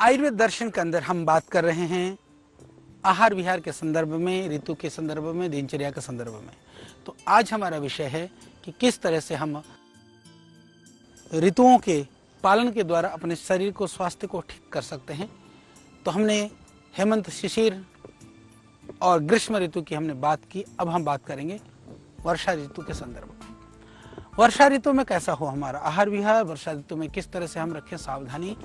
आयुर्वेद दर्शन के अंदर हम बात कर रहे हैं आहार विहार के संदर्भ में, ऋतु के संदर्भ में, दिनचर्या के संदर्भ में। तो आज हमारा विषय है कि किस तरह से हम ऋतुओं के पालन के द्वारा अपने शरीर को, स्वास्थ्य को ठीक कर सकते हैं। तो हमने हेमंत, शिशिर और ग्रीष्म ऋतु की हमने बात की। अब हम बात करेंगे वर्षा ऋतु के संदर्भ में। वर्षा ऋतु में कैसा हो हमारा आहार विहार, वर्षा ऋतु में किस तरह से हम रखें सावधानी।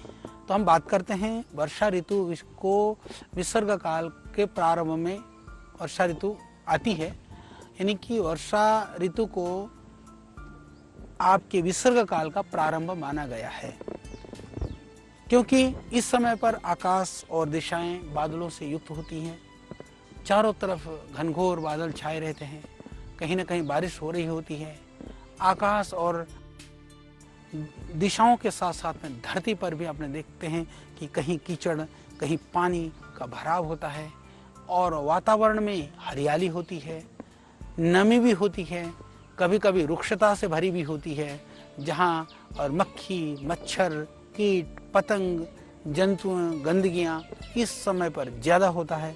तो हम बात करते हैं वर्षा ऋतु को विसर्ग काल के प्रारंभ में वर्षा ऋतु आती है, यानी कि वर्षा ऋतु को आपके विसर्ग काल का प्रारंभ माना गया है, क्योंकि इस समय पर आकाश और दिशाएं बादलों से युक्त होती हैं। चारों तरफ घनघोर बादल छाए रहते हैं, कहीं ना कहीं बारिश हो रही होती है। आकाश और दिशाओं के साथ साथ में धरती पर भी आपने देखते हैं कि कहीं कीचड़, कहीं पानी का भराव होता है और वातावरण में हरियाली होती है, नमी भी होती है, कभी कभी रुक्षता से भरी भी होती है, जहाँ और मक्खी, मच्छर, कीट, पतंग, जंतु, गंदगियाँ इस समय पर ज़्यादा होता है।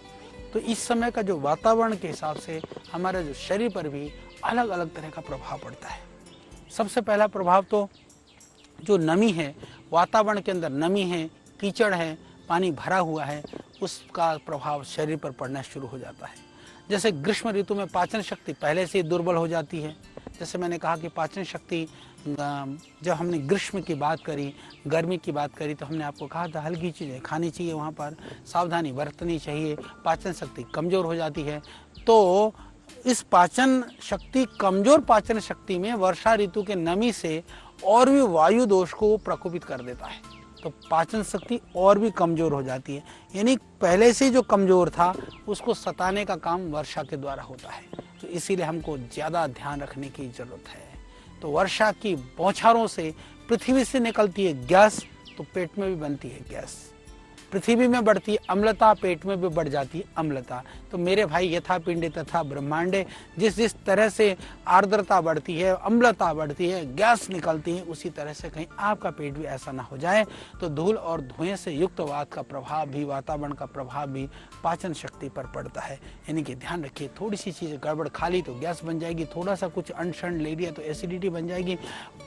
तो इस समय का जो वातावरण के हिसाब से हमारे जो शरीर पर भी अलग अलग तरह का प्रभाव पड़ता है। सबसे पहला प्रभाव तो जो नमी है, वातावरण के अंदर नमी है, कीचड़ है, पानी भरा हुआ है, उसका प्रभाव शरीर पर पड़ना शुरू हो जाता है। जैसे ग्रीष्म ऋतु में पाचन शक्ति पहले से दुर्बल हो जाती है। जैसे मैंने कहा कि पाचन शक्ति, जब हमने ग्रीष्म की बात करी, गर्मी की बात करी, तो हमने आपको कहा था हल्की चीज़ें खानी चाहिए, वहाँ पर सावधानी बरतनी चाहिए, पाचन शक्ति कमज़ोर हो जाती है। तो इस पाचन शक्ति, कमज़ोर पाचन शक्ति में वर्षा ऋतु के नमी से और भी वायु दोष को प्रकोपित कर देता है, तो पाचन शक्ति और भी कमज़ोर हो जाती है। यानी पहले से जो कमज़ोर था उसको सताने का काम वर्षा के द्वारा होता है। तो इसीलिए हमको ज़्यादा ध्यान रखने की ज़रूरत है। तो वर्षा की बौछारों से पृथ्वी से निकलती है गैस, तो पेट में भी बनती है गैस। पृथ्वी में बढ़ती है अम्लता, पेट में भी बढ़ जाती है अम्लता। तो मेरे भाई, यथा पिंडे तथा ब्रह्मांडे, जिस जिस तरह से आर्द्रता बढ़ती है, अम्लता बढ़ती है, गैस निकलती है, उसी तरह से कहीं आपका पेट भी ऐसा ना हो जाए। तो धूल और धुएं से युक्त वात का प्रभाव भी, वातावरण का प्रभाव भी पाचन शक्ति पर पड़ता है। यानी कि ध्यान रखिए, थोड़ी सी चीज़ गड़बड़ खा ली तो गैस बन जाएगी, थोड़ा सा कुछ अनशन ले लिया तो एसिडिटी बन जाएगी।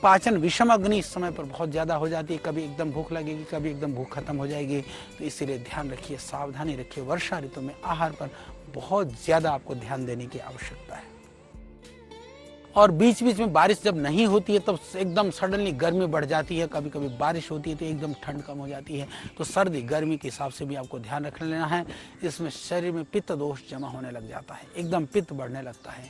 पाचन विषम अग्नि इस समय पर बहुत ज़्यादा हो जाती है, कभी एकदम भूख लगेगी, कभी एकदम भूख खत्म हो जाएगी। तो इसीलिए ध्यान रखिए, सावधानी रखिए। वर्षा ऋतु में आहार पर बहुत ज़्यादा आपको ध्यान देने की आवश्यकता है। और बीच बीच में बारिश जब नहीं होती है तब एकदम सडनली गर्मी बढ़ जाती है, कभी कभी बारिश होती है तो एकदम ठंड कम हो जाती है। तो सर्दी गर्मी के हिसाब से भी आपको ध्यान रख लेना है। इसमें शरीर में पित्त दोष जमा होने लग जाता है, एकदम पित्त बढ़ने लगता है।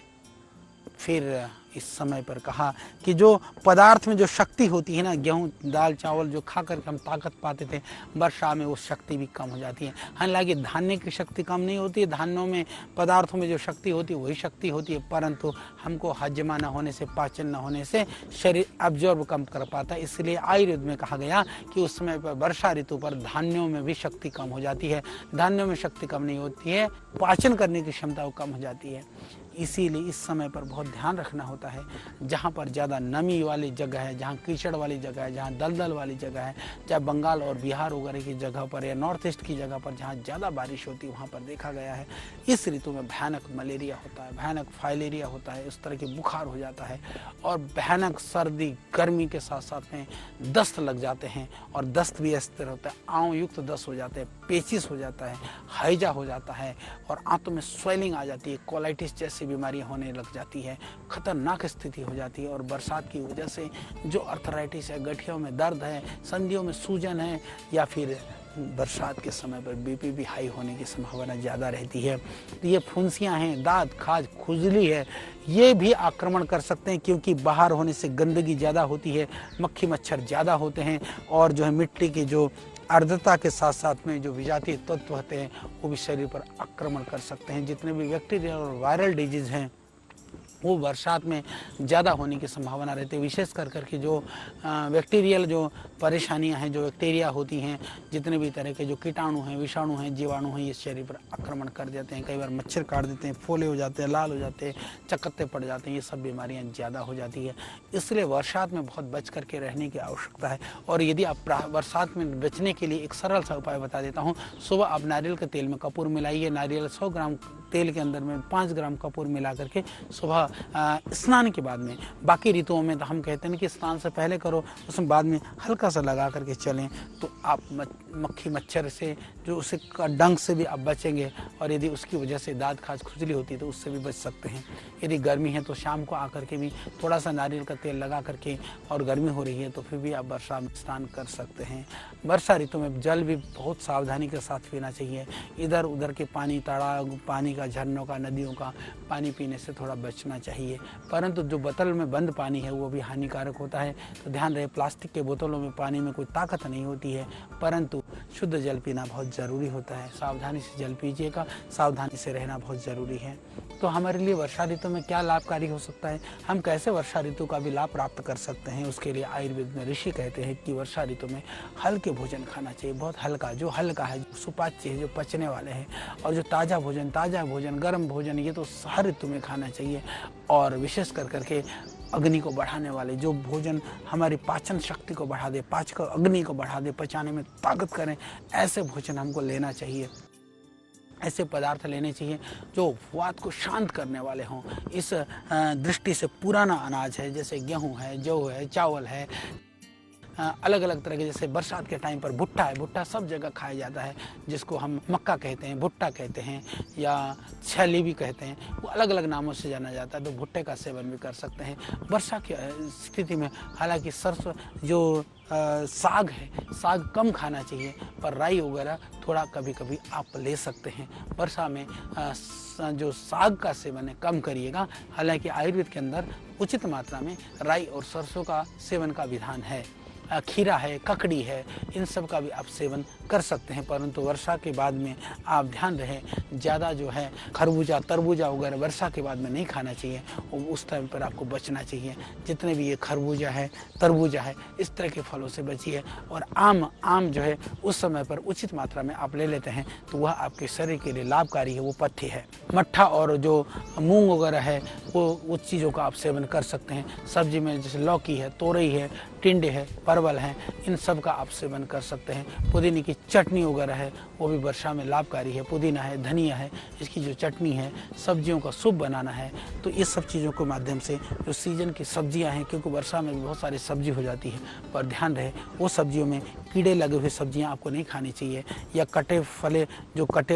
फिर इस समय पर कहा कि जो पदार्थ में जो शक्ति होती है ना, गेहूँ, दाल, चावल जो खा करके हम ताकत पाते थे, वर्षा में वो शक्ति भी कम हो जाती है। हालांकि धान्य की शक्ति कम नहीं होती है, धान्यों में, पदार्थों में जो शक्ति होती है वही शक्ति होती है, परंतु हमको हजमा न होने से, पाचन न होने से शरीर अब्जॉर्ब कम कर पाता है। इसलिए आयुर्वेद में कहा गया कि उस समय पर वर्षा ऋतु पर धान्यों में भी शक्ति कम हो जाती है। धान्यों में शक्ति कम नहीं होती है, पाचन करने की क्षमता वो कम हो जाती है। इसीलिए इस समय पर बहुत ध्यान रखना होता है। जहाँ पर ज़्यादा नमी वाली जगह है, जहाँ कीचड़ वाली जगह है, जहाँ दलदल वाली जगह है, चाहे बंगाल और बिहार वगैरह की जगह पर या नॉर्थ ईस्ट की जगह पर जहाँ ज़्यादा बारिश होती है, वहाँ पर देखा गया है इस ऋतु में भयानक मलेरिया होता है, भयानक फाइलेरिया होता है, इस तरह के बुखार हो जाता है और भयानक सर्दी गर्मी के साथ साथ में दस्त लग जाते हैं। और दस्त भी इस तरह होता है, आंव युक्त दस्त हो जाते हैं, पेचिस हो जाता है, हैजा हो जाता है और आंतों में स्वेलिंग आ जाती है, कोलाइटिस जैसी बीमारियां होने लग जाती है, खतरनाक स्थिति हो जाती है। और बरसात की वजह से जो अर्थराइटिस है, गठियों में दर्द है, संधियों में सूजन है, या फिर बरसात के समय पर बीपी भी हाई होने की संभावना ज़्यादा रहती है। तो ये फुंसियाँ हैं, दांत, खाज, खुजली है, ये भी आक्रमण कर सकते हैं, क्योंकि बाहर होने से गंदगी ज़्यादा होती है, मक्खी मच्छर ज़्यादा होते हैं और जो है मिट्टी की जो आर्द्रता के साथ साथ में जो विजातीय तत्व होते हैं वो भी शरीर पर आक्रमण कर सकते हैं। जितने भी बैक्टीरियल और वायरल डिजीज़ हैं वो बरसात में ज़्यादा होने की संभावना रहती है। विशेष कर करके जो बैक्टीरियल जो परेशानियां हैं, जो बैक्टीरिया होती हैं, जितने भी तरह के जो कीटाणु हैं, विषाणु हैं, जीवाणु हैं, ये शरीर पर आक्रमण कर देते हैं। कई बार मच्छर काट देते हैं, फोले हो जाते हैं, लाल हो जाते हैं, चकत्ते पड़ जाते हैं, ये सब बीमारियाँ ज़्यादा हो जाती है। इसलिए बरसात में बहुत बच करके रहने की आवश्यकता है। और यदि आप बरसात में बचने के लिए एक सरल सा उपाय बता देता हूँ। सुबह आप नारियल के तेल में कपूर मिलाइए। नारियल 100 ग्राम तेल के अंदर में 5 ग्राम कपूर मिला करके सुबह स्नान के बाद में, बाकी ऋतुओं में तो हम कहते हैं कि स्नान से पहले करो, उसमें बाद में हल्का सा लगा करके चलें तो आप मक्खी मच्छर से जो उसे डंक से भी आप बचेंगे। और यदि उसकी वजह से दांत खाज खुजली होती है तो उससे भी बच सकते हैं। यदि गर्मी है तो शाम को आकर के भी थोड़ा सा नारियल का तेल लगा करके, और गर्मी हो रही है तो फिर भी आप वर्षा में स्नान कर सकते हैं। वर्षा ऋतु में जल भी बहुत सावधानी के साथ पीना चाहिए। इधर उधर के पानी, तालाब पानी का, झरनों का, नदियों का पानी पीने से थोड़ा बचना चाहिए। परंतु जो बोतल में बंद पानी है वो भी हानिकारक होता है। तो ध्यान रहे, प्लास्टिक के बोतलों में पानी में कोई ताकत नहीं होती है, परंतु शुद्ध जल पीना बहुत ज़रूरी होता है। सावधानी से जल पीजिएगा, सावधानी से रहना बहुत ज़रूरी है। तो हमारे लिए वर्षा ऋतु में क्या लाभकारी हो सकता है, हम कैसे वर्षा ऋतु का भी लाभ प्राप्त कर सकते हैं, उसके लिए आयुर्वेद में ऋषि कहते हैं कि वर्षा ऋतु में हल्के भोजन खाना चाहिए। बहुत हल्का, जो हल्का है, जो सुपाच्य है, जो पचने वाले हैं, और जो ताज़ा भोजन, गर्म भोजन, ये तो हर ऋतु में खाना चाहिए। और विशेष कर करके अग्नि को बढ़ाने वाले जो भोजन हमारी पाचन शक्ति को बढ़ा दे, अग्नि को बढ़ा दे, पचाने में ताकत करें, ऐसे भोजन हमको लेना चाहिए। ऐसे पदार्थ लेने चाहिए जो वात को शांत करने वाले हों। इस दृष्टि से पुराना अनाज है, जैसे गेहूँ है, जौ है, चावल है, अलग अलग तरह के, जैसे बरसात के टाइम पर भुट्टा है, भुट्टा सब जगह खाया जाता है, जिसको हम मक्का कहते हैं, भुट्टा कहते हैं, या छैली भी कहते हैं, वो अलग अलग नामों से जाना जाता है। तो भुट्टे का सेवन भी कर सकते हैं वर्षा की स्थिति में। हालांकि सरसों जो साग है, साग कम खाना चाहिए, पर राई वगैरह थोड़ा कभी कभी आप ले सकते हैं। वर्षा में जो साग का सेवन है कम करिएगा। हालांकि आयुर्वेद के अंदर उचित मात्रा में राई और सरसों का सेवन का विधान है। खीरा है, ककड़ी है, इन सब का भी आप सेवन कर सकते हैं। परंतु वर्षा के बाद में आप ध्यान रहे, ज़्यादा जो है खरबूजा, तरबूजा वगैरह वर्षा के बाद में नहीं खाना चाहिए, उस टाइम पर आपको बचना चाहिए। जितने भी ये खरबूजा है, तरबूजा है, इस तरह के फलों से बचिए। और आम जो है उस समय पर उचित मात्रा में आप ले लेते हैं तो वह आपके शरीर के लिए लाभकारी है। वो पथ्य है। मट्ठा और जो मूंग वगैरह है वो उस चीज़ों का आप सेवन कर सकते हैं। सब्जी में जैसे लौकी है, तोरई है, टिंडे है, परवल हैं, इन सब का आप सेवन कर सकते हैं। पुदीने की चटनी वगैरह है वो भी वर्षा में लाभकारी है। पुदीना है, धनिया है, इसकी जो चटनी है, सब्जियों का सूप बनाना है, तो इस सब चीज़ों के माध्यम से जो सीजन की सब्जियां हैं, क्योंकि वर्षा में भी बहुत सारी सब्जी हो जाती है, पर ध्यान रहे वो सब्जियों में कीड़े लगे हुए सब्जियां आपको नहीं खानी चाहिए, या कटे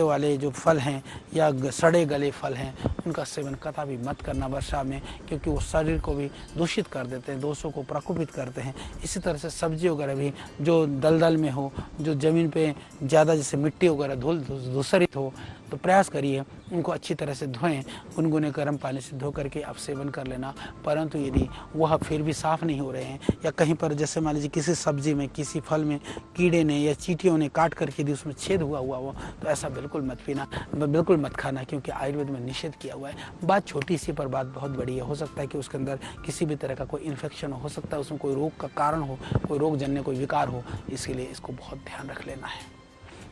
वाले जो फल हैं या सड़े गले फल हैं उनका सेवन कतई मत करना वर्षा में, क्योंकि वो शरीर को भी दूषित कर देते हैं, दोषों को प्रकोपित करते हैं। इसी तरह से सब्जी वगैरह भी जो दलदल में हो, जो ज़मीन पे ज़्यादा जैसे मिट्टी वगैरह धूल धूसरित हो, तो प्रयास करिए उनको अच्छी तरह से धोएं, गुनगुने गर्म पानी से धो करके आप सेवन कर लेना। परंतु यदि वह फिर भी साफ़ नहीं हो रहे हैं, या कहीं पर जैसे मान लीजिए किसी सब्जी में, किसी फल में कीड़े ने या चींटियों ने काट करके यदि उसमें छेद हुआ हो, तो ऐसा बिल्कुल मत पीना, बिल्कुल मत खाना, क्योंकि आयुर्वेद में निषेध किया हुआ है। बात छोटी सी पर बात बहुत बड़ी है। हो सकता है कि उसके अंदर किसी भी तरह का कोई इन्फेक्शन हो सकता है, उसमें कोई रोग का कारण हो, कोई रोग जन्य कोई विकार हो, इसलिए इसको बहुत ध्यान रख लेना है।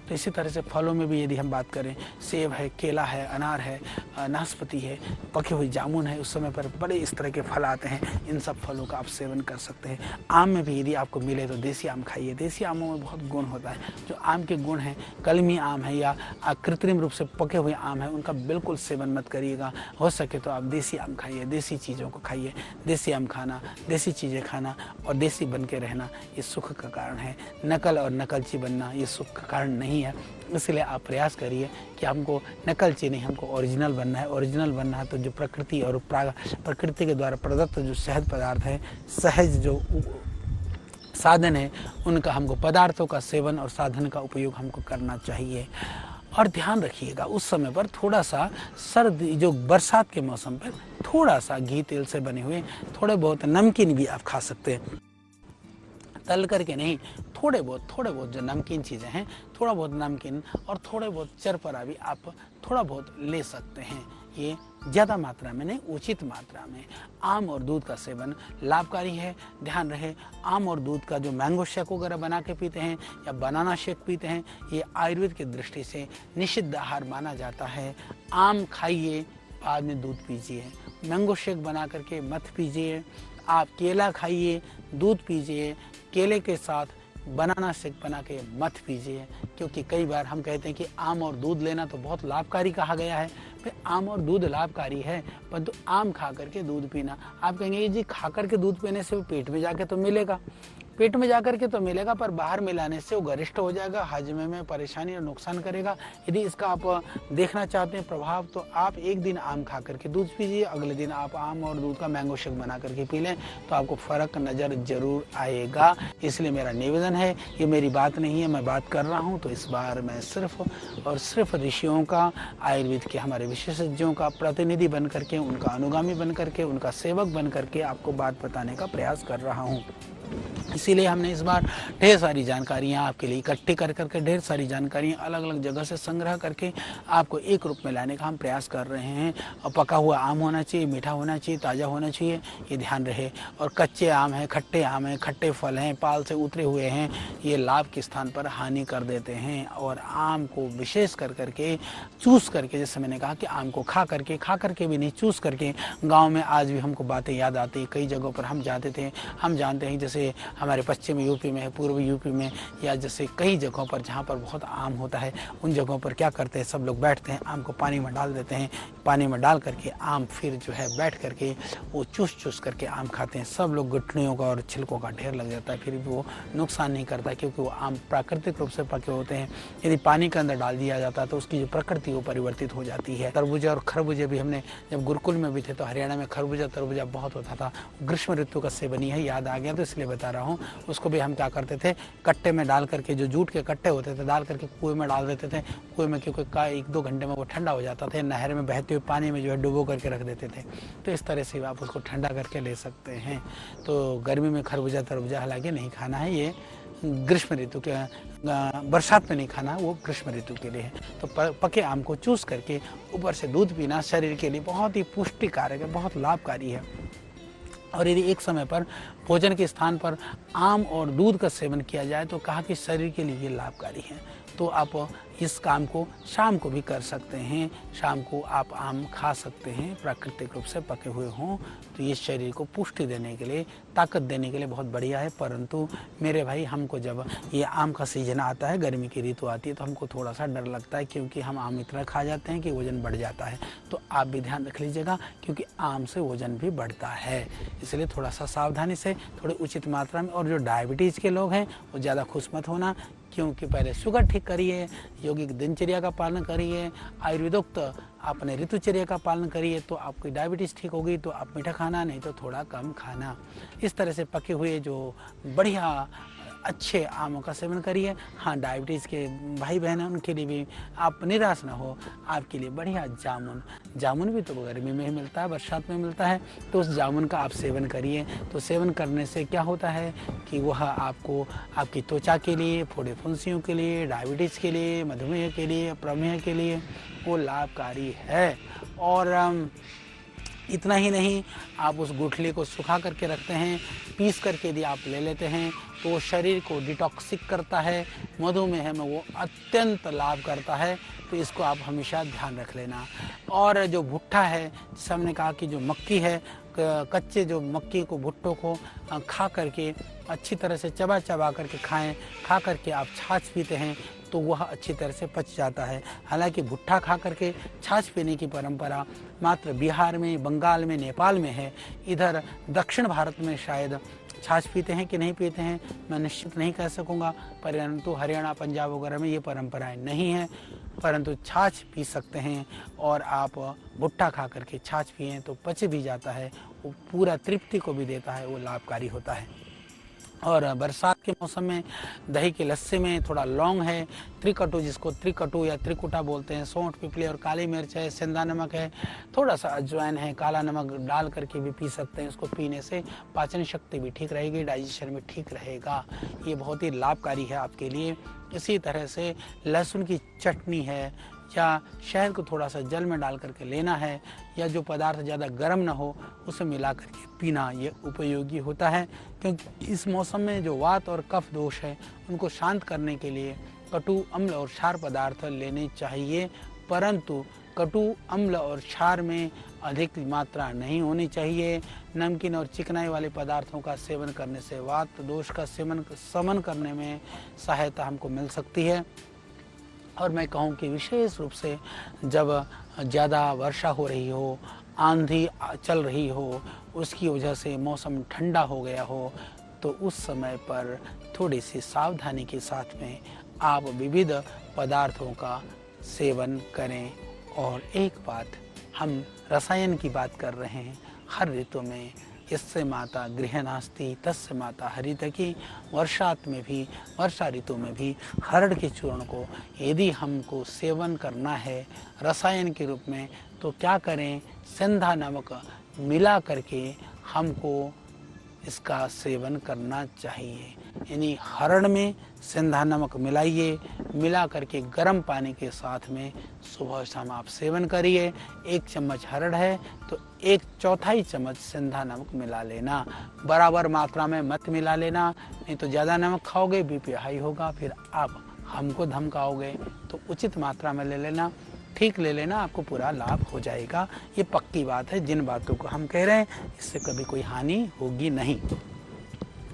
तो इसी तरह से फलों में भी यदि हम बात करें, सेब है, केला है, अनार है, नाशपाती है, पकी हुई जामुन है, उस समय पर बड़े इस तरह के फल आते हैं, इन सब फलों का आप सेवन कर सकते हैं। आम में भी यदि आपको मिले तो देसी आम खाइए। देसी आमों में बहुत गुण होता है। जो आम के गुण हैं, कलमी आम है या कृत्रिम रूप से पके हुए आम है, उनका बिल्कुल सेवन मत करिएगा। हो सके तो आप देसी आम खाइए, देसी चीज़ों को खाइए। देसी आम खाना, देसी चीज़ें खाना और देसी बन के रहना, ये सुख का कारण है। नकल और नकलची बनना ये सुख का कारण नहीं है। इसलिए आप प्रयास करिए कि हमको नकलची नहीं, हमको ओरिजिनल बनना है। ओरिजिनल बनना है तो जो प्रकृति और प्रकृति के द्वारा प्रदत्त जो सहज पदार्थ है, सहज जो साधन है, उनका हमको पदार्थों का सेवन और साधन का उपयोग हमको करना चाहिए। और ध्यान रखिएगा उस समय पर थोड़ा सा सर्दी, जो बरसात के मौसम पर थोड़ा सा घी तेल से बने हुए थोड़े बहुत नमकीन भी आप खा सकते हैं। तल करके नहीं, थोड़े बहुत जो नमकीन चीज़ें हैं, थोड़ा बहुत नमकीन और थोड़े बहुत चरपरा भी आप थोड़ा बहुत ले सकते हैं। ये ज़्यादा मात्रा में नहीं, उचित मात्रा में आम और दूध का सेवन लाभकारी है। ध्यान रहे, आम और दूध का जो मैंगो शेक वगैरह बना के पीते हैं या बनाना शेक पीते हैं, ये आयुर्वेद की दृष्टि से निषिद्ध आहार माना जाता है। आम खाइए, बाद में दूध पीजिए, मैंगो शेक बना करके मत पीजिए। आप केला खाइए, दूध पीजिए, केले के साथ बनाना शेक बना के मत पीजिए, क्योंकि कई बार हम कहते हैं कि आम और दूध लेना तो बहुत लाभकारी कहा गया है। फिर आम और दूध लाभकारी है, परंतु आम खा करके दूध पीना, आप कहेंगे जी खा करके दूध पीने से वो पेट में जाके तो मिलेगा, पेट में जाकर के तो मिलेगा, पर बाहर मिलाने से वो गरिष्ठ हो जाएगा, हजमे में परेशानी और नुकसान करेगा। यदि इसका आप देखना चाहते हैं प्रभाव, तो आप एक दिन आम खा करके दूध पीजिए, अगले दिन आप आम और दूध का मैंगो शेक बना करके पी लें, तो आपको फ़र्क नज़र जरूर आएगा। इसलिए मेरा निवेदन है, ये मेरी बात नहीं है, मैं बात कर रहा हूँ तो इस बार मैं सिर्फ और सिर्फ ऋषियों का, आयुर्वेद के हमारे विशेषज्ञों का प्रतिनिधि बन करके, उनका अनुगामी बन करके, उनका सेवक बन करके आपको बात बताने का प्रयास कर रहा हूँ। इसीलिए हमने इस बार ढेर सारी जानकारियाँ आपके लिए इकट्ठी कर करके, ढेर सारी जानकारियाँ अलग अलग जगह से संग्रह करके आपको एक रूप में लाने का हम प्रयास कर रहे हैं। और पका हुआ आम होना चाहिए, मीठा होना चाहिए, ताज़ा होना चाहिए, ये ध्यान रहे। और कच्चे आम हैं, खट्टे आम हैं, खट्टे फल हैं, पाल से उतरे हुए हैं, ये लाभ के स्थान पर हानि कर देते हैं। और आम को विशेष कर करके चूस करके, जैसे मैंने कहा कि आम को खा करके भी नहीं, चूस करके। गाँव में आज भी हमको बातें याद आती, कई जगहों पर हम जाते थे, हम जानते हैं जैसे हमारे पश्चिम यूपी में, पूर्व यूपी में, या जैसे कई जगहों पर जहाँ पर बहुत आम होता है, उन जगहों पर क्या करते हैं, सब लोग बैठते हैं, आम को पानी में डाल देते हैं, पानी में डाल करके आम फिर जो है बैठ करके वो चूस करके आम खाते हैं। सब लोग गुठलियों का और छिलकों का ढेर लग जाता है, फिर भी वो नुकसान नहीं करता, क्योंकि वो आम प्राकृतिक रूप से पके होते हैं। यदि पानी के अंदर डाल दिया जाता है तो उसकी जो प्रकृति वो परिवर्तित हो जाती है। तरबूजा और खरबूजे भी हमने जब गुरुकुल में भी थे तो हरियाणा में खरबूजा तरबूजा बहुत होता था, ग्रीष्म ऋतु का सेवन ही है, याद आ गया तो इसलिए बता रहा हूँ। उसको भी हम क्या करते थे, कट्टे में डाल करके, जो जूट के कट्टे होते थे, डाल करके कुएं में डाल देते थे। कुएं में क्योंकि 1-2 घंटे में वो ठंडा हो जाता था, नहर में बहते हुए पानी में जो है डुबो करके रख देते थे। तो इस तरह से आप उसको ठंडा करके ले सकते हैं। तो गर्मी में खरबूजा तरबूजा हालांकि नहीं खाना है, ये ग्रीष्म ऋतु के, बरसात में नहीं खाना, वो ग्रीष्म ऋतु के लिए है। तो पके आम को चूस करके ऊपर से दूध पीना शरीर के लिए बहुत ही पुष्टिकारक है, बहुत लाभकारी है। और यदि एक समय पर भोजन के स्थान पर आम और दूध का सेवन किया जाए तो कहा कि शरीर के लिए ये लाभकारी है। तो आप इस काम को शाम को भी कर सकते हैं, शाम को आप आम खा सकते हैं, प्राकृतिक रूप से पके हुए हों, तो ये शरीर को पुष्टि देने के लिए, ताकत देने के लिए बहुत बढ़िया है। परंतु मेरे भाई, हमको जब ये आम का सीजन आता है, गर्मी की ऋतु आती है, तो हमको थोड़ा सा डर लगता है, क्योंकि हम आम इतना खा जाते हैं कि वज़न बढ़ जाता है। तो आप भी ध्यान रख लीजिएगा, क्योंकि आम से वज़न भी बढ़ता है, इसलिए थोड़ा सा सावधानी से, थोड़ी उचित मात्रा में। और जो डायबिटीज़ के लोग हैं वो ज़्यादा खुश मत होना, क्योंकि पहले शुगर ठीक करिए, यौगिक दिनचर्या का पालन करिए, आयुर्वेदोक्त अपने ऋतुचर्या का पालन करिए, तो आपकी डायबिटीज़ ठीक होगी। तो आप मीठा खाना, नहीं तो थोड़ा कम खाना। इस तरह से पके हुए जो बढ़िया अच्छे आमों का सेवन करिए। हाँ, डायबिटीज़ के भाई बहन हैं, उनके लिए भी आप निराश ना हो, आपके लिए बढ़िया जामुन भी तो गर्मी में ही मिलता है, बरसात में मिलता है, तो उस जामुन का आप सेवन करिए। तो सेवन करने से क्या होता है कि वह आपको, आपकी त्वचा के लिए, फोड़े फुंसियों के लिए, डायबिटीज़ के लिए, मधुमेह के लिए, प्रमेह के लिए वो लाभकारी है। और इतना ही नहीं, आप उस गुठली को सुखा करके रखते हैं, पीस करके यदि आप ले लेते हैं तो वो शरीर को डिटॉक्सिक करता है, मधुमेह में वो अत्यंत लाभ करता है। तो इसको आप हमेशा ध्यान रख लेना। और जो भुट्टा है, जैसे हमने कहा कि जो मक्की है, कच्चे जो मक्की को, भुट्टो को खा करके अच्छी तरह से चबा करके खाएं, खा करके आप छाछ पीते हैं तो वह अच्छी तरह से पच जाता है। हालांकि भुट्टा खा करके छाछ पीने की परंपरा मात्र बिहार में, बंगाल में, नेपाल में है। इधर दक्षिण भारत में शायद छाछ पीते हैं कि नहीं पीते हैं, मैं निश्चित नहीं कह सकूंगा, परंतु हरियाणा, पंजाब वगैरह में ये परंपराएं नहीं हैं। परंतु छाछ पी सकते हैं, और आप भुट्टा खा करके छाछ पिएं तो पच भी जाता है, वो पूरा तृप्ति को भी देता है, वो लाभकारी होता है। और बरसात के मौसम में दही की लस्सी में थोड़ा लौंग है, त्रिकटु, जिसको त्रिकटु या त्रिकुटा बोलते हैं, सौंठ, पिपली और काली मिर्च है, सेंधा नमक है, थोड़ा सा अजवाइन है, काला नमक डाल करके भी पी सकते हैं। इसको पीने से पाचन शक्ति भी ठीक रहेगी, डाइजेशन भी ठीक रहेगा, ये बहुत ही लाभकारी है आपके लिए। इसी तरह से लहसुन की चटनी है, या शहद को थोड़ा सा जल में डाल करके लेना है, या जो पदार्थ ज़्यादा गर्म ना हो उसे मिला करके पीना, ये उपयोगी होता है। क्योंकि इस मौसम में जो वात और कफ दोष है उनको शांत करने के लिए कटु, अम्ल और क्षार पदार्थ लेने चाहिए, परंतु कटु, अम्ल और क्षार में अधिक मात्रा नहीं होनी चाहिए। नमकीन और चिकनाई वाले पदार्थों का सेवन करने से वात दोष का शमन करने में सहायता हमको मिल सकती है। और मैं कहूँ कि विशेष रूप से जब ज़्यादा वर्षा हो रही हो, आंधी चल रही हो, उसकी वजह से मौसम ठंडा हो गया हो, तो उस समय पर थोड़ी सी सावधानी के साथ में आप विविध पदार्थों का सेवन करें। और एक बात, हम रसायन की बात कर रहे हैं, हर ऋतु में इससे माता गृह नास्ति तस्य माता हरितकी, वर्षात में भी, वर्षा ऋतु में भी हरड़ के चूर्ण को यदि हमको सेवन करना है रसायन के रूप में, तो क्या करें, सेंधा नमक मिला करके हमको इसका सेवन करना चाहिए। यानी हरड़ में सेंधा नमक मिलाइए, मिला करके गर्म पानी के साथ में सुबह शाम आप सेवन करिए। 1 चम्मच हरड़ है तो 1/4 चम्मच सेंधा नमक मिला लेना, बराबर मात्रा में मत मिला लेना, नहीं तो ज़्यादा नमक खाओगे बीपी हाई होगा, फिर आप हमको धमकाओगे। तो उचित मात्रा में ले लेना, ठीक ले लेना, आपको पूरा लाभ हो जाएगा। ये पक्की बात है, जिन बातों को हम कह रहे हैं इससे कभी कोई हानि होगी नहीं।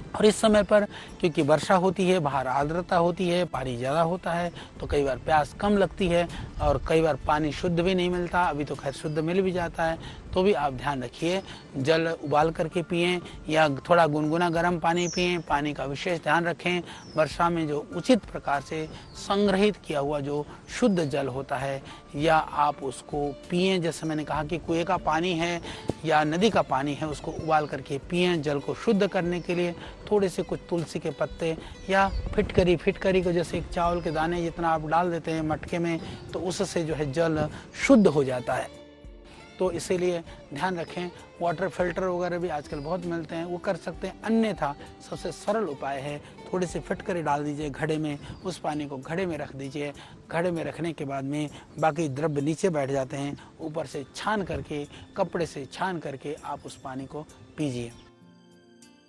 और इस समय पर क्योंकि वर्षा होती है, बाहर आर्द्रता होती है, पानी ज़्यादा होता है, तो कई बार प्यास कम लगती है और कई बार पानी शुद्ध भी नहीं मिलता। अभी तो खैर शुद्ध मिल भी जाता है, तो भी आप ध्यान रखिए, जल उबाल करके पिएं या थोड़ा गुनगुना गर्म पानी पिएं। पानी का विशेष ध्यान रखें। वर्षा में जो उचित प्रकार से संग्रहित किया हुआ जो शुद्ध जल होता है, या आप उसको पिएं। जैसे मैंने कहा कि कुएं का पानी है या नदी का पानी है, उसको उबाल करके पिएं। जल को शुद्ध करने के लिए थोड़े से कुछ तुलसी के पत्ते या फिटकरी को, जैसे एक चावल के दाने जितना आप डाल देते हैं मटके में, तो उससे जो है जल शुद्ध हो जाता है। तो इसीलिए ध्यान रखें। वाटर फिल्टर वगैरह भी आजकल बहुत मिलते हैं, वो कर सकते हैं। अन्यथा सबसे सरल उपाय है, थोड़ी सी फिटकरी डाल दीजिए घड़े में, उस पानी को घड़े में रख दीजिए। घड़े में रखने के बाद में बाकी द्रव्य नीचे बैठ जाते हैं, ऊपर से छान करके, कपड़े से छान करके आप उस पानी को पीजिए।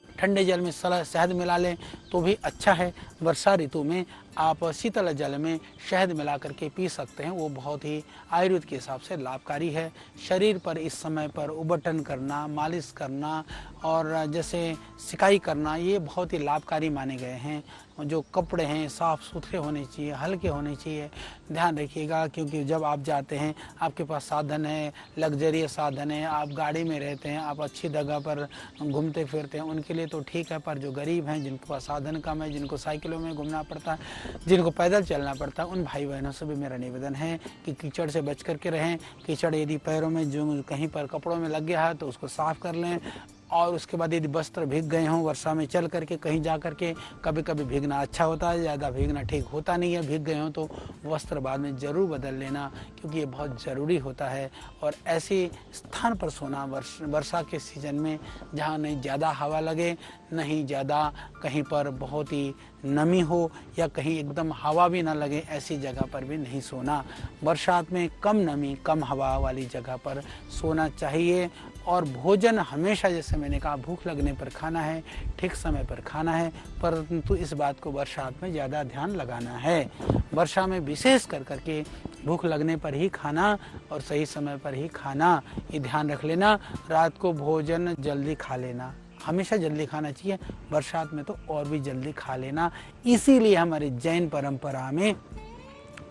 ठंडे जल में शहद मिला लें तो भी अच्छा है। वर्षा ऋतु में आप शीतल जल में शहद मिला करके पी सकते हैं, वो बहुत ही आयुर्वेद के हिसाब से लाभकारी है। शरीर पर इस समय पर उबटन करना, मालिश करना और जैसे सिकाई करना, ये बहुत ही लाभकारी माने गए हैं। जो कपड़े हैं साफ़ सुथरे होने चाहिए, हल्के होने चाहिए। ध्यान रखिएगा, क्योंकि जब आप जाते हैं, आपके पास साधन है, लग्जरियस साधन है, आप गाड़ी में रहते हैं, आप अच्छी जगह पर घूमते फिरते हैं, उनके लिए तो ठीक है। पर जो गरीब हैं, जिनके पास साधन कम है, जिनको साइकिलों में घूमना पड़ता है, जिनको पैदल चलना पड़ता है, उन भाई बहनों से भी मेरा निवेदन है कि कीचड़ से बच करके रहें। कीचड़ यदि पैरों में जो कहीं पर कपड़ों में लग गया है तो उसको साफ़ कर लें। और उसके बाद यदि वस्त्र भीग गए हों वर्षा में चल करके, कहीं जा करके, कभी कभी भीगना अच्छा होता है, ज़्यादा भीगना ठीक होता नहीं है। भीग गए हों तो वस्त्र बाद में ज़रूर बदल लेना, क्योंकि ये बहुत ज़रूरी होता है। और ऐसे स्थान पर सोना वर्षा के सीज़न में जहाँ नहीं ज़्यादा हवा लगे, नहीं ज़्यादा कहीं पर बहुत ही नमी हो, या कहीं एकदम हवा भी ना लगे, ऐसी जगह पर भी नहीं सोना। बरसात में कम नमी, कम हवा वाली जगह पर सोना चाहिए। और भोजन हमेशा, जैसे मैंने कहा, भूख लगने पर खाना है, ठीक समय पर खाना है, परंतु इस बात को बरसात में ज़्यादा ध्यान लगाना है। वर्षा में विशेष कर करके भूख लगने पर ही खाना और सही समय पर ही खाना, ये ध्यान रख लेना। रात को भोजन जल्दी खा लेना, हमेशा जल्दी खाना चाहिए, बरसात में तो और भी जल्दी खा लेना। इसीलिए हमारी जैन परंपरा में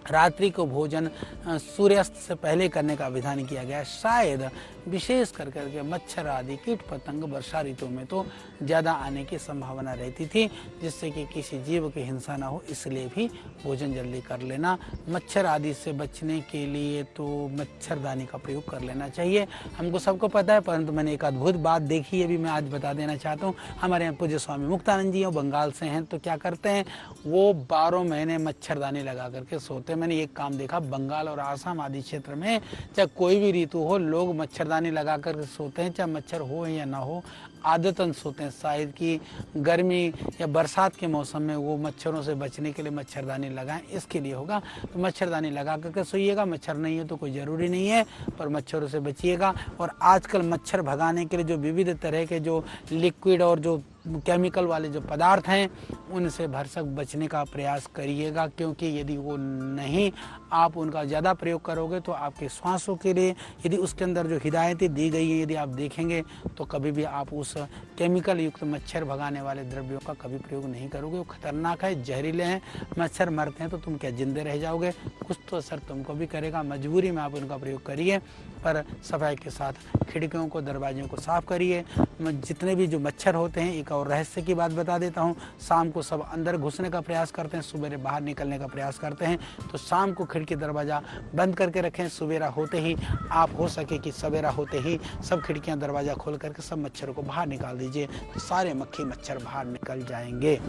रात्रि को भोजन सूर्यास्त से पहले करने का विधान किया गया है। शायद विशेष कर करके मच्छर आदि कीट पतंग वर्षा ऋतु में तो ज़्यादा आने की संभावना रहती थी, जिससे कि किसी जीव की हिंसा ना हो, इसलिए भी भोजन जल्दी कर लेना। मच्छर आदि से बचने के लिए तो मच्छरदानी का प्रयोग कर लेना चाहिए। हमको सबको पता है, परंतु मैंने एक अद्भुत बात देखी है, भी मैं आज बता देना चाहता हूँ। हमारे यहाँ पूज्य स्वामी मुक्तानंद जी बंगाल से हैं, तो क्या करते हैं, वो 12 महीने मच्छरदानी लगा करके सोते हैं। मैंने एक काम देखा, बंगाल और आसाम आदि क्षेत्र में चाहे कोई भी ऋतु हो, लोग मच्छरदानी लगा कर सोते हैं, चाहे मच्छर हो या ना हो। आदतन सोते हैं। शायद कि गर्मी या बरसात के मौसम में वो मच्छरों से बचने के लिए मच्छरदानी लगाएं, इसके लिए होगा। तो मच्छरदानी लगा करके सोइएगा। मच्छर नहीं है तो कोई ज़रूरी नहीं है, पर मच्छरों से बचिएगा। और आजकल मच्छर भगाने के लिए जो विविध तरह के जो लिक्विड और जो केमिकल वाले जो पदार्थ हैं उनसे भरसक बचने का प्रयास करिएगा, क्योंकि यदि वो नहीं आप उनका ज़्यादा प्रयोग करोगे तो आपके श्वासों के लिए, यदि उसके अंदर जो हिदायतें दी गई हैं यदि आप देखेंगे तो कभी भी आप उस केमिकल युक्त मच्छर भगाने वाले द्रव्यों का कभी प्रयोग नहीं करोगे। वो खतरनाक है, जहरीले हैं, मच्छर मरते हैं तो तुम क्या जिंदे रह जाओगे? कुछ तो असर तुमको भी करेगा। मजबूरी में आप उनका प्रयोग करिए, पर सफाई के साथ खिड़कियों को, दरवाजों को साफ करिए। जितने भी जो मच्छर होते हैं, एक और रहस्य की बात बता देता हूँ, शाम को सब अंदर घुसने का प्रयास करते हैं, सवेरे बाहर निकलने का प्रयास करते हैं। तो शाम को खिड़की दरवाज़ा बंद करके रखें। सवेरा होते ही आप हो सके कि सवेरा होते ही सब खिड़कियां दरवाज़ा खोल करके सब मच्छरों को बाहर निकाल दीजिए, तो सारे मक्खी मच्छर बाहर निकल जाएंगे।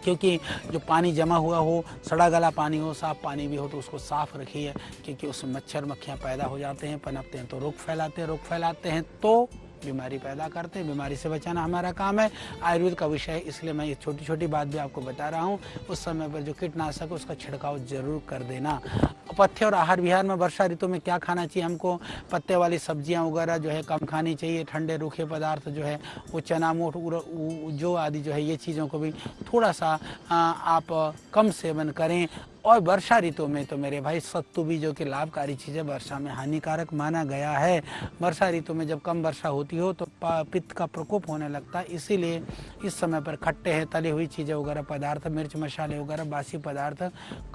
क्योंकि जो पानी जमा हुआ हो, सड़ा गला पानी हो, साफ पानी भी हो, तो उसको साफ रखिए, क्योंकि उसमें मच्छर मक्खियाँ पैदा हो जाते हैं, पनपते हैं तो रोग फैलाते हैं तो बीमारी पैदा करते हैं। बीमारी से बचाना हमारा काम है। आयुर्वेद का विषय है, इसलिए मैं ये छोटी छोटी बात भी आपको बता रहा हूँ। उस समय पर जो कीटनाशक है उसका छिड़काव जरूर कर देना। पथ्य और आहार विहार में वर्षा ऋतु में क्या खाना चाहिए? हमको पत्ते वाली सब्जियां वगैरह जो है कम खानी चाहिए। ठंडे रूखे पदार्थ जो है वो चना मोट जो आदि जो है ये चीज़ों को भी थोड़ा सा आप कम सेवन करें। और वर्षा ऋतु में तो मेरे भाई सत्तू भी जो कि लाभकारी चीज़ है, वर्षा में हानिकारक माना गया है। वर्षा ऋतु में जब कम वर्षा होती हो तो पित्त का प्रकोप होने लगता है, इसीलिए इस समय पर खट्टे हैं, तली हुई चीज़ें वगैरह पदार्थ, मिर्च मसाले वगैरह बासी पदार्थ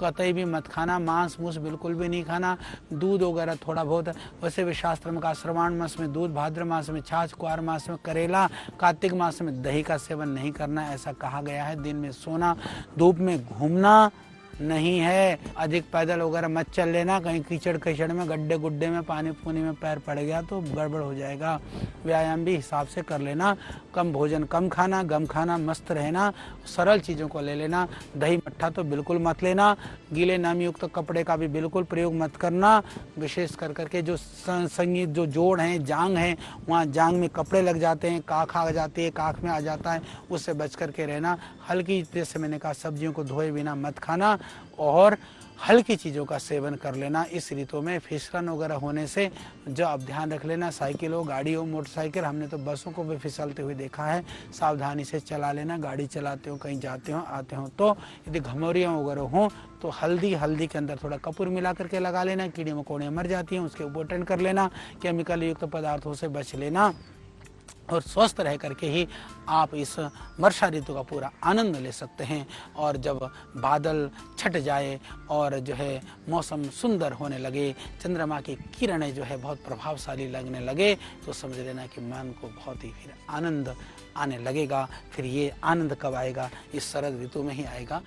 कतई भी मत खाना। मांस मूस बिल्कुल भी नहीं खाना। दूध वगैरह थोड़ा बहुत, वैसे भी शास्त्र में कहा श्रावण मास में दूध, भाद्र मास में छाछ, कुआर मास में करेला, कार्तिक मास में दही का सेवन नहीं करना, ऐसा कहा गया है। दिन में सोना, धूप में घूमना नहीं है। अधिक पैदल वगैरह मत चल लेना, कहीं कीचड़ में, गड्ढे गुड्ढे में, पानी पूनी में पैर पड़ गया तो गड़बड़ हो जाएगा। व्यायाम भी हिसाब से कर लेना। कम भोजन कम खाना, गम खाना, मस्त रहना, सरल चीज़ों को ले लेना। दही मट्ठा तो बिल्कुल मत लेना। गीले नमयुक्त कपड़े का भी बिल्कुल प्रयोग मत करना। विशेष कर करके जो संगीत जो जोड़ हैं, जांग हैं, वहाँ जांग में कपड़े लग जाते हैं, काख आ जाती है, काख में आ जाता है, उससे बच करके रहना। हल्की, जैसे मैंने कहा, सब्जियों को धोए बिना मत खाना और हल्की चीज़ों का सेवन कर लेना। इस ऋतु में फिसलन वगैरह होने से जो आप ध्यान रख लेना। साइकिल हो, गाड़ी हो, मोटरसाइकिल, हमने तो बसों को भी फिसलते हुए देखा है। सावधानी से चला लेना। गाड़ी चलाते हो, कहीं जाते हो आते हो तो यदि घमौरियाँ वगैरह हों तो हल्दी के अंदर थोड़ा कपूर मिला करके लगा लेना। कीड़े मकोड़े मर जाती हैं, उसके ऊपर अटेंड कर लेना। केमिकल युक्त पदार्थों से बच लेना और स्वस्थ रह करके ही आप इस वर्षा ऋतु का पूरा आनंद ले सकते हैं। और जब बादल छट जाए और जो है मौसम सुंदर होने लगे, चंद्रमा की किरणें जो है बहुत प्रभावशाली लगने लगे, तो समझ लेना कि मन को बहुत ही फिर आनंद आने लगेगा। फिर ये आनंद कब आएगा? इस शरद ऋतु में ही आएगा।